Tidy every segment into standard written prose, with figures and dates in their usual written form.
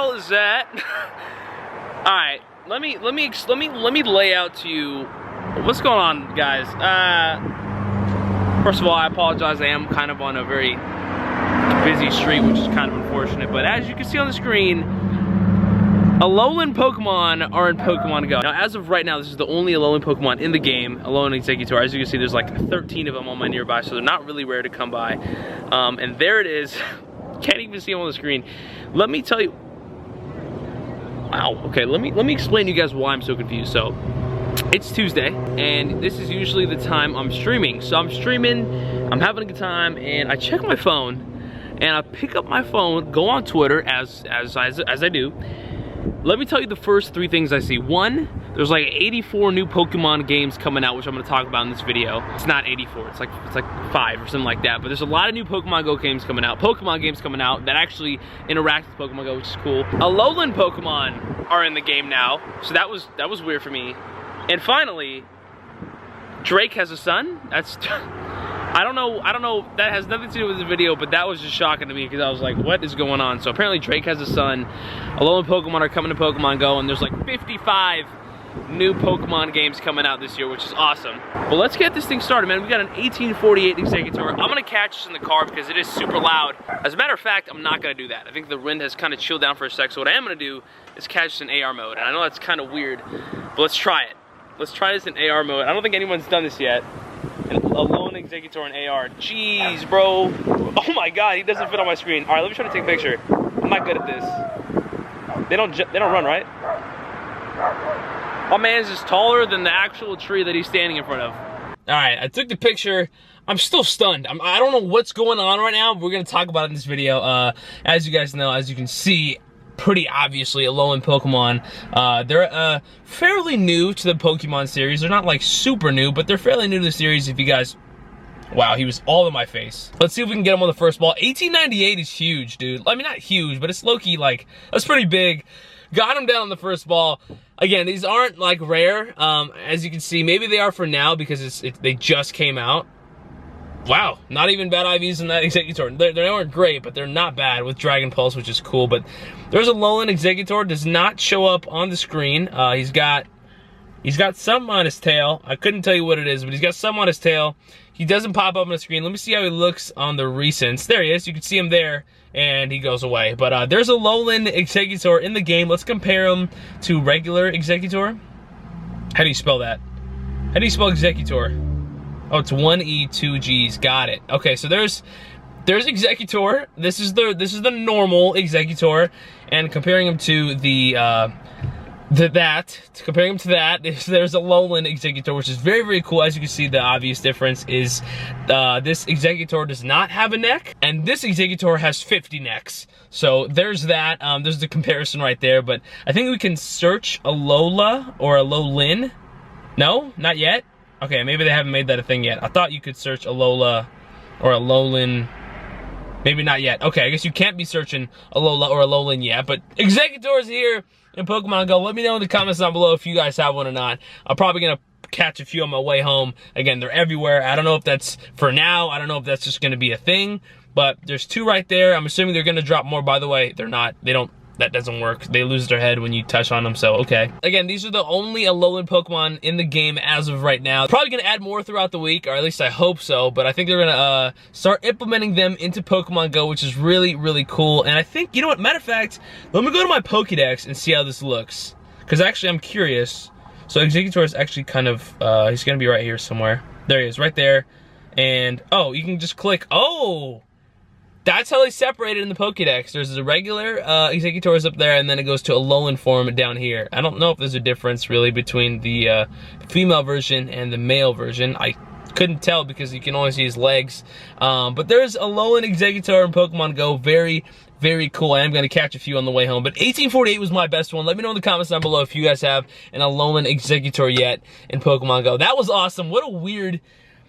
hell is that? All right, let me lay out to you what's going on, guys. First of all, I apologize. I am kind of on a very busy street, which is kind of unfortunate. But as you can see on the screen, Alolan Pokemon are in Pokemon GO. Now, as of right now, this is the only Alolan Pokemon in the game, Alolan Exxegutor. As you can see, there's like 13 of them on my nearby, so they're not really rare to come by. And there it is. Can't even see them on the screen. Let me tell you. Wow. Okay. Let me explain to you guys why I'm so confused. So, it's Tuesday, and this is usually the time I'm streaming. So I'm streaming, I'm having a good time, and I check my phone, and I pick up my phone, go on Twitter as I do. Let me tell you the first 3 things I see. 1, there's like 84 new Pokemon games coming out, which I'm gonna talk about in this video. It's not 84, it's like 5 or something like that. But there's a lot of new Pokemon GO games coming out, that actually interact with Pokemon GO, which is cool. Alolan Pokemon are in the game now, so that was weird for me. And finally, Drake has a son. That's I don't know, that has nothing to do with the video, but that was just shocking to me because I was like, what is going on? So apparently Drake has a son. Alolan Pokemon are coming to Pokemon GO, and there's like 55 new Pokemon games coming out this year, which is awesome. But let's get this thing started, man. We got an 1848 Exxegutor. I'm gonna catch this in the car because it is super loud. As a matter of fact, I'm not gonna do that. I think the wind has kind of chilled down for a sec, so what I am gonna do is catch this in AR mode. And I know that's kind of weird, but let's try it. Let's try this in AR mode. I don't think anyone's done this yet. An Alolan Exxegutor in AR. Jeez, bro. Oh my god, he doesn't fit on my screen. All right, let me try to take a picture. I'm not good at this. They don't run, right? My man's just taller than the actual tree that he's standing in front of. All right, I took the picture. I'm still stunned. I don't know what's going on right now. We're gonna talk about it in this video. As you guys know, as you can see, pretty obviously Alolan Pokemon. They're fairly new to the Pokemon series. They're not like super new, but they're fairly new to the series. If you guys, wow, he was all in my face. Let's see if we can get him on the first ball. 1898 is huge, dude. I mean, not huge, but it's low-key, like, that's pretty big. Got him down on the first ball. Again, these aren't like rare. As you can see, maybe they are for now because they just came out. Wow, not even bad IVs in that Exxegutor. They aren't great, but they're not bad with Dragon Pulse, which is cool. But there's a Alolan Exxegutor, does not show up on the screen. He's got something on his tail. I couldn't tell you what it is, but he's got something on his tail. He doesn't pop up on the screen. Let me see how he looks on the recents. There he is. You can see him there, and he goes away. But there's a Alolan Exxegutor in the game. Let's compare him to regular Exxegutor. How do you spell that? How do you spell Exxegutor? Oh, it's 1 E, 2 G's. Got it. Okay, so there's Exxegutor. This is the normal Exxegutor, and comparing him to comparing him to that, there's a Alolan Exxegutor, which is very, very cool. As you can see, the obvious difference is this Exxegutor does not have a neck, and this Exxegutor has 50 necks. So there's that. There's the comparison right there. But I think we can search Alola or Alolan. No, not yet. Okay, maybe they haven't made that a thing yet. I thought you could search Alola or Alolan. Maybe not yet. Okay, I guess you can't be searching Alola or Alolan yet, but Exxegutor is here in Pokemon GO. Let me know in the comments down below if you guys have one or not. I'm probably gonna catch a few on my way home. Again, they're everywhere. I don't know if that's for now. I don't know if that's just gonna be a thing, but there's 2 right there. I'm assuming they're gonna drop more. By the way, they're not. That doesn't work. They lose their head when you touch on them, so okay. Again, these are the only Alolan Pokemon in the game as of right now. Probably gonna add more throughout the week, or at least I hope so, but I think they're gonna start implementing them into Pokemon GO, which is really, really cool. And I think, you know what, matter of fact, let me go to my Pokédex and see how this looks. Because actually, I'm curious. So Exxegutor is actually kind of, he's gonna be right here somewhere. There he is, right there. And, oh, you can just click, oh! That's how they separate it in the Pokédex. There's the regular Exxegutor's up there, and then it goes to Alolan form down here. I don't know if there's a difference, really, between the female version and the male version. I couldn't tell because you can only see his legs. But there's Alolan Exxegutor in Pokemon GO. Very, very cool. I am going to catch a few on the way home. But 1848 was my best one. Let me know in the comments down below if you guys have an Alolan Exxegutor yet in Pokemon GO. That was awesome. What a weird...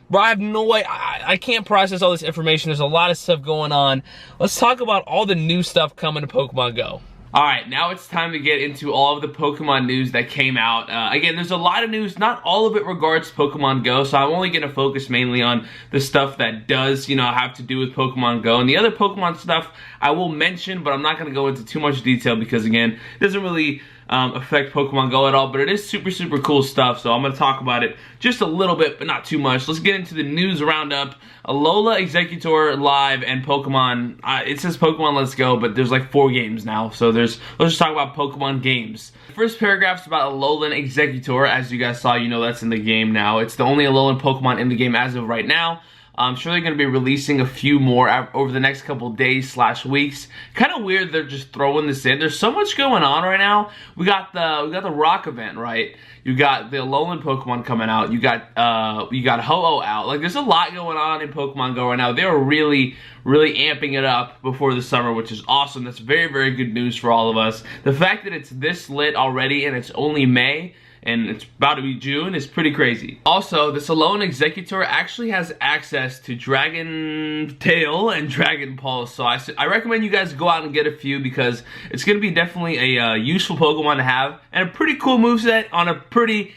Bro, I have no way. I can't process all this information. There's a lot of stuff going on. Let's talk about all the new stuff coming to Pokemon GO. Alright, now it's time to get into all of the Pokemon news that came out. Again, there's a lot of news, not all of it regards Pokemon Go, so I'm only going to focus mainly on the stuff that does, have to do with Pokemon Go. And the other Pokemon stuff I will mention, but I'm not going to go into too much detail because, again, it doesn't really affect Pokemon Go at all, but it is super, super cool stuff, so I'm going to talk about it just a little bit, but not too much. Let's get into the news roundup. Alolan Exxegutor live and Pokemon, it says Pokemon Let's Go, but there's like 4 games now, so let's just talk about Pokemon games. The first paragraph's about Alolan Exxegutor. As you guys saw, that's in the game now. It's the only Alolan Pokemon in the game as of right now. I'm sure they're going to be releasing a few more over the next couple days / weeks. Kind of weird they're just throwing this in. There's so much going on right now. We got the Rock event, right? You got the Alolan Pokemon coming out. You got Ho-Oh out. Like, there's a lot going on in Pokemon Go right now. They're really, really amping it up before the summer, which is awesome. That's very, very good news for all of us. The fact that it's this lit already and it's only May, and it's about to be June, is pretty crazy. Also, this Alolan Exxegutor actually has access to Dragon Tail and Dragon Pulse, so I recommend you guys go out and get a few because it's going to be definitely a useful Pokemon to have, and a pretty cool moveset on a pretty,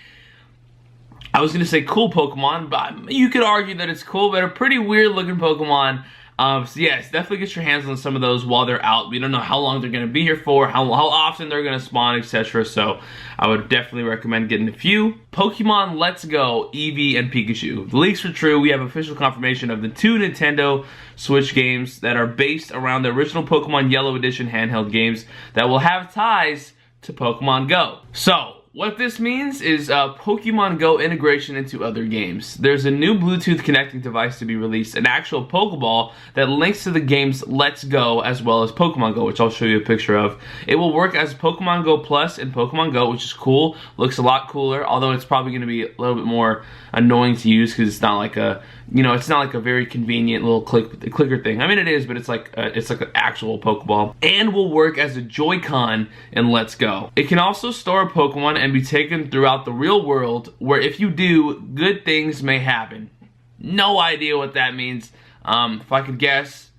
I was going to say cool Pokemon, but you could argue that it's cool, but a pretty weird looking Pokemon. So yes, definitely get your hands on some of those while they're out. We don't know how long they're going to be here for, how often they're going to spawn, etc. So I would definitely recommend getting a few. Pokemon Let's Go, Eevee, and Pikachu. The leaks are true. We have official confirmation of the 2 Nintendo Switch games that are based around the original Pokemon Yellow Edition handheld games that will have ties to Pokemon Go. So, what this means is Pokemon Go integration into other games. There's a new Bluetooth connecting device to be released, an actual Pokeball that links to the games Let's Go as well as Pokemon Go, which I'll show you a picture of. It will work as Pokemon Go Plus and Pokemon Go, which is cool. Looks a lot cooler, although it's probably going to be a little bit more annoying to use because it's not like a, it's not like a very convenient little clicker thing. I mean, it is, but it's like an actual Pokeball. And will work as a Joy-Con in Let's Go. It can also store a Pokemon and be taken throughout the real world, where if you do, good things may happen. No idea what that means. If I could guess,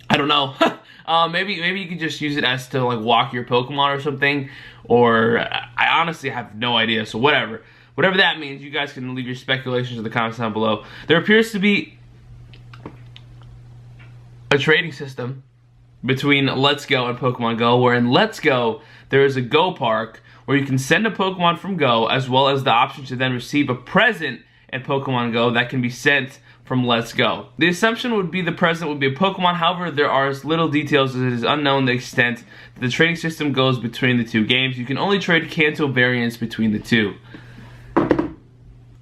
I don't know. Maybe you could just use it as to like walk your Pokemon or something. Or I honestly have no idea. So whatever. Whatever that means, you guys can leave your speculations in the comments down below. There appears to be a trading system between Let's Go and Pokemon Go, where in Let's Go, there is a Go Park where you can send a Pokemon from Go, as well as the option to then receive a present in Pokemon Go that can be sent from Let's Go. The assumption would be the present would be a Pokemon, however, there are as little details as it is unknown the extent that the trading system goes between the two games. You can only trade Kanto variants between the two.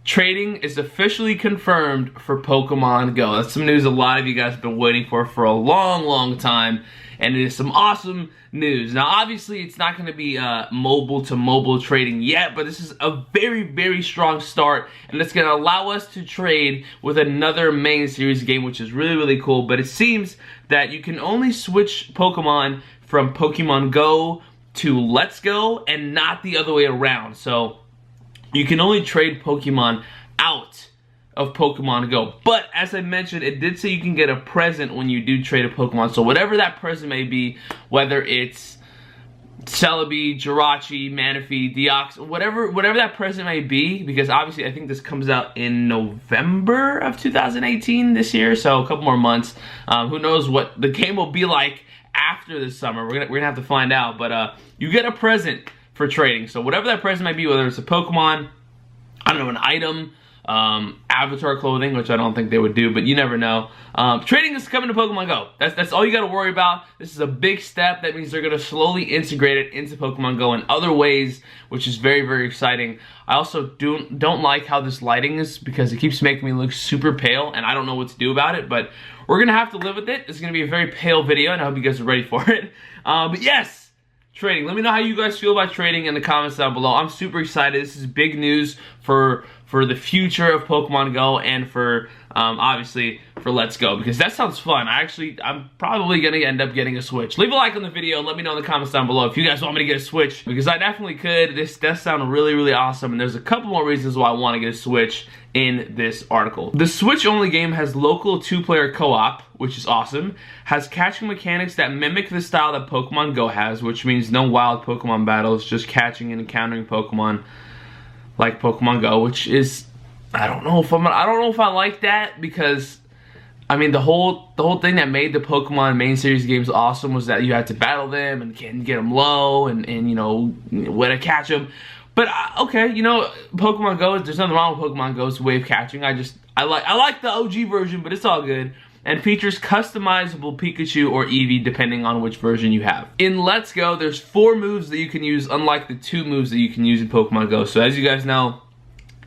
Trading is officially confirmed for Pokemon Go. That's some news a lot of you guys have been waiting for a long, long time, and it is some awesome news. Now, obviously, it's not going to be mobile-to-mobile trading yet, but this is a very, very strong start, and it's going to allow us to trade with another main series game, which is really, really cool. But it seems that you can only switch Pokemon from Pokemon Go to Let's Go, and not the other way around. So you can only trade Pokemon out of Pokemon Go. But, as I mentioned, it did say you can get a present when you do trade a Pokemon. So whatever that present may be, whether it's Celebi, Jirachi, Manaphy, Deox, whatever that present may be, because obviously I think this comes out in November of 2018 this year, so a couple more months. Who knows what the game will be like after this summer. We're gonna have to find out. But you get a present for trading. So whatever that present might be, whether it's a Pokemon, I don't know, an item, avatar clothing, which I don't think they would do, but you never know. Trading is coming to Pokemon Go. That's all you got to worry about. This is a big step. That means they're going to slowly integrate it into Pokemon Go in other ways, which is very, very exciting. I also don't like how this lighting is, because it keeps making me look super pale, and I don't know what to do about it, but we're going to have to live with it. It's going to be a very pale video, and I hope you guys are ready for it. But yes! Trading. Let me know how you guys feel about trading in the comments down below. I'm super excited. This is big news for the future of Pokemon Go, and for obviously for Let's Go, because that sounds fun. I'm probably gonna end up getting a Switch. Leave a like on the video and let me know in the comments down below if you guys want me to get a Switch, because I definitely could. This does sound really, really awesome, and there's a couple more reasons why I want to get a Switch in this article. The Switch-only game has local 2-player co-op, which is awesome, has catching mechanics that mimic the style that Pokemon GO has, which means no wild Pokemon battles, just catching and encountering Pokemon like Pokemon GO, which is, I don't know if I like that, because I mean, the whole thing that made the Pokemon main series games awesome was that you had to battle them and get them low and you know, where to catch them. But okay, you know, Pokemon GO, there's nothing wrong with Pokemon GO's wave catching. I like the OG version, but it's all good. And features customizable Pikachu or Eevee depending on which version you have. In Let's Go, there's 4 moves that you can use, unlike the 2 moves that you can use in Pokemon GO. So as you guys know,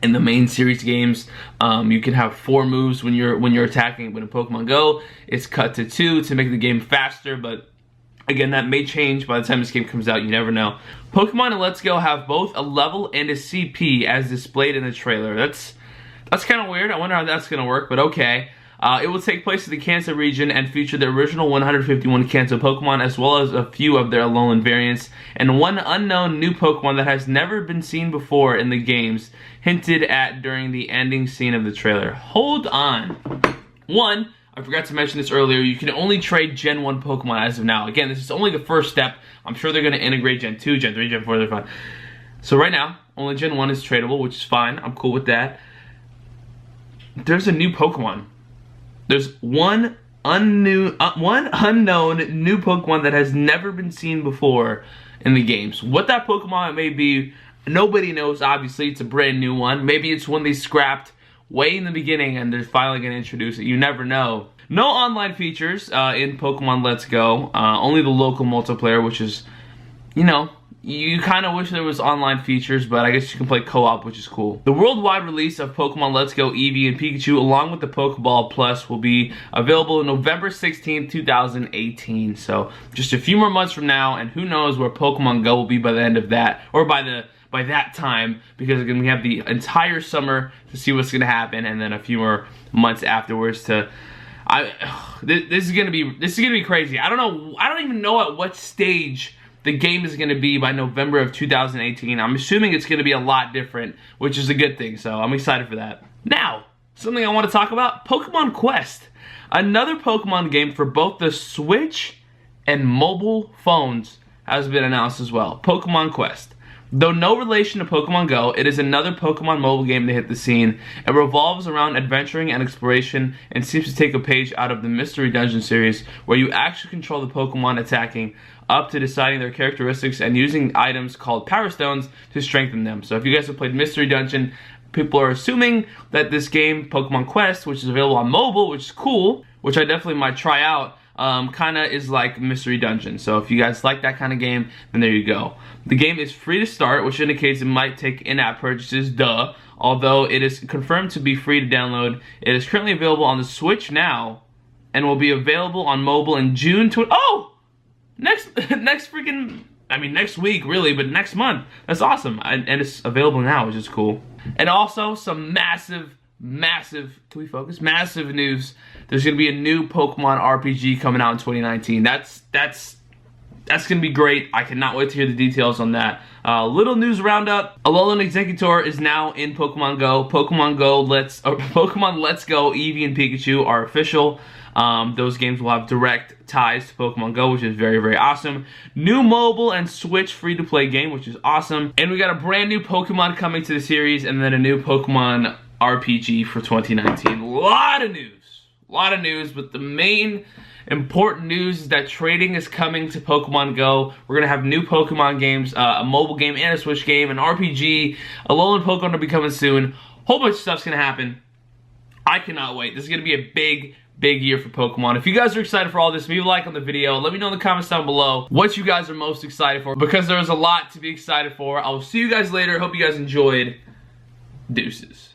in the main series games, you can have 4 moves when you're attacking, but in Pokemon GO, it's cut to 2 to make the game faster, but again, that may change by the time this game comes out, you never know. Pokemon and Let's Go have both a level and a CP as displayed in the trailer. That's kind of weird. I wonder how that's gonna work, but okay. It will take place in the Kanto region and feature the original 151 Kanto Pokemon, as well as a few of their Alolan variants, and 1 unknown new Pokemon that has never been seen before in the games, hinted at during the ending scene of the trailer. Hold on. 1, I forgot to mention this earlier, you can only trade Gen 1 Pokemon as of now. Again, this is only the first step. I'm sure they're going to integrate Gen 2, Gen 3, Gen 4, they're fine. So right now, only Gen 1 is tradable, which is fine. I'm cool with that. There's a new Pokemon. There's one unknown new Pokemon that has never been seen before in the games. What that Pokemon may be, nobody knows, obviously. It's a brand new one. Maybe it's one they scrapped way in the beginning and they're finally going to introduce it. You never know. No online features in Pokemon Let's Go. Only the local multiplayer, which is, you know, you kind of wish there was online features, but I guess you can play co-op, which is cool. The worldwide release of Pokemon Let's Go Eevee and Pikachu, along with the Pokeball Plus, will be available November 16th, 2018. So just a few more months from now, and who knows where Pokemon GO will be by the end of that, or by that time, because we have the entire summer to see what's gonna happen, and then a few more months afterwards to. This is gonna be crazy. I don't even know at what stage the game is going to be by November of 2018. I'm assuming it's going to be a lot different, which is a good thing, so I'm excited for that. Now, something I want to talk about, Pokemon Quest. Another Pokemon game for both the Switch and mobile phones has been announced as well. Pokemon Quest. Though no relation to Pokemon GO, it is another Pokemon mobile game to hit the scene. It revolves around adventuring and exploration and seems to take a page out of the Mystery Dungeon series, where you actually control the Pokemon attacking, up to deciding their characteristics and using items called Power Stones to strengthen them. So if you guys have played Mystery Dungeon, people are assuming that this game, Pokemon Quest, which is available on mobile, which is cool, which I definitely might try out, kind of is like Mystery Dungeon. So if you guys like that kind of game, then there you go. The game is free to start, which indicates it might take in-app purchases, duh. Although it is confirmed to be free to download. It is currently available on the Switch now, and will be available on mobile in June next week really, but next month. That's awesome. And it's available now, which is cool. And also some massive, can we focus? Massive news. There's gonna be a new Pokemon RPG coming out in 2019. That's gonna be great. I cannot wait to hear the details on that. Little news roundup. Alolan Exxegutor is now in Pokemon GO. Pokemon Let's Go Eevee and Pikachu are official. Those games will have direct ties to Pokemon GO, which is very, very awesome. New mobile and Switch free-to-play game, which is awesome. And we got a brand new Pokemon coming to the series, and then a new Pokemon RPG for 2019. A lot of news, but the main important news is that trading is coming to Pokemon GO. We're going to have new Pokemon games, a mobile game and a Switch game, an RPG, Alolan Pokemon will be coming soon. Whole bunch of stuff's going to happen. I cannot wait. This is going to be a big year for Pokemon. If you guys are excited for all this, leave a like on the video. Let me know in the comments down below what you guys are most excited for, because there's a lot to be excited for. I will see you guys later. Hope you guys enjoyed. Deuces.